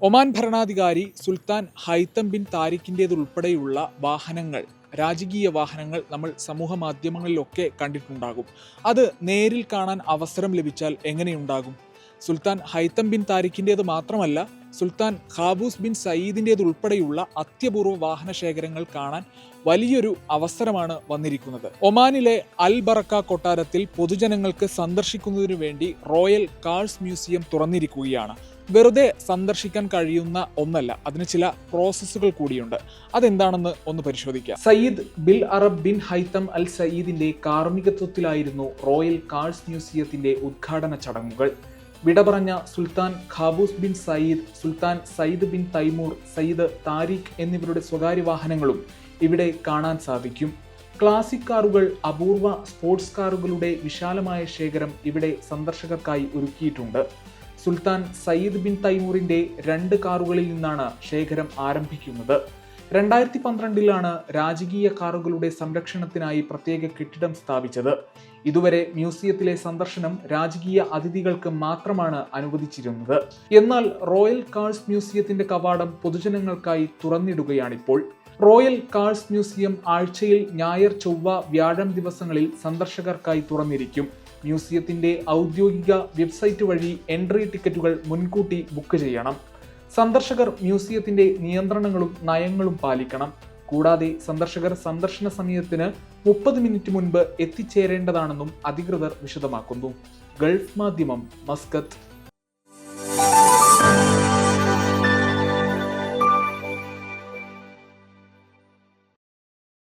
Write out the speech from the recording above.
Oman ഭരണാധികാരി സുൽത്താൻ Haitham bin താരിഖിൻ്റേതുൾപ്പെടെയുള്ള വാഹനങ്ങൾ, രാജകീയ വാഹനങ്ങൾ നമ്മൾ സമൂഹ മാധ്യമങ്ങളിലൊക്കെ കണ്ടിട്ടുണ്ടാകും. അത് നേരിൽ കാണാൻ അവസരം ലഭിച്ചാൽ എങ്ങനെയുണ്ടാകും? സുൽത്താൻ ഹൈത്തം ബിൻ താരിഖിൻ്റേത് മാത്രമല്ല, സുൽത്താൻ ഖാബൂസ് ബിൻ സയ്യിദിൻ്റേതുൾപ്പെടെയുള്ള അത്യപൂർവ വാഹന ശേഖരങ്ങൾ കാണാൻ വലിയൊരു അവസരമാണ് വന്നിരിക്കുന്നത്. ഒമാനിലെ അൽ ബറക്ക കൊട്ടാരത്തിൽ പൊതുജനങ്ങൾക്ക് സന്ദർശിക്കുന്നതിനു വേണ്ടി റോയൽ കാഴ്സ് മ്യൂസിയം തുറന്നിരിക്കുകയാണ്. വെറുതെ സന്ദർശിക്കാൻ കഴിയുന്ന ഒന്നല്ല, അതിന് ചില പ്രോസസ്സുകൾ കൂടിയുണ്ട്. അതെന്താണെന്ന് ഒന്ന് പരിശോധിക്കാം. Sayyid Bilarab bin Haitham al സയ്യിദിന്റെ കാർമ്മികത്വത്തിലായിരുന്നു റോയൽ കാഴ്സ് മ്യൂസിയത്തിന്റെ ഉദ്ഘാടന ചടങ്ങുകൾ. വിട പറഞ്ഞ Sultan Qaboos bin Said, Sultan Said bin Taimur, Sayyid Tariq എന്നിവരുടെ സ്വകാര്യ വാഹനങ്ങളും ഇവിടെ കാണാൻ സാധിക്കും. ക്ലാസിക് കാറുകൾ, അപൂർവ സ്പോർട്സ് കാറുകളുടെ വിശാലമായ ശേഖരം ഇവിടെ സന്ദർശകർക്കായി ഒരുക്കിയിട്ടുണ്ട്. സുൽത്താൻ സയ്യിദ് ബിൻ തൈമൂറിന്റെ 2 കാറുകളിൽ നിന്നാണ് ശേഖരം ആരംഭിക്കുന്നത്. 2012 രാജകീയ കാറുകളുടെ സംരക്ഷണത്തിനായി പ്രത്യേക കെട്ടിടം സ്ഥാപിച്ചത്. ഇതുവരെ മ്യൂസിയത്തിലെ സന്ദർശനം രാജകീയ അതിഥികൾക്ക് മാത്രമാണ് അനുവദിച്ചിരുന്നത്. എന്നാൽ റോയൽ കാഴ്സ് മ്യൂസിയത്തിന്റെ കവാടം പൊതുജനങ്ങൾക്കായി തുറന്നിടുകയാണിപ്പോൾ. റോയൽ കാഴ്സ് മ്യൂസിയം ആഴ്ചയിൽ ഞായർ, ചൊവ്വ, വ്യാഴം ദിവസങ്ങളിൽ സന്ദർശകർക്കായി തുറന്നിരിക്കും. മ്യൂസിയത്തിന്റെ ഔദ്യോഗിക വെബ്സൈറ്റ് വഴി എൻട്രി ടിക്കറ്റുകൾ മുൻകൂട്ടി ബുക്ക് ചെയ്യണം. സന്ദർശകർ മ്യൂസിയത്തിന്റെ നിയന്ത്രണങ്ങളും നയങ്ങളും പാലിക്കണം. കൂടാതെ സന്ദർശകർ സന്ദർശന സമയത്തിന് 30 മിനിറ്റ് മുൻപ് എത്തിച്ചേരേണ്ടതാണെന്നും അധികൃതർ വിശദമാക്കുന്നു. ഗൾഫ് മാധ്യമം, മസ്കത്ത്.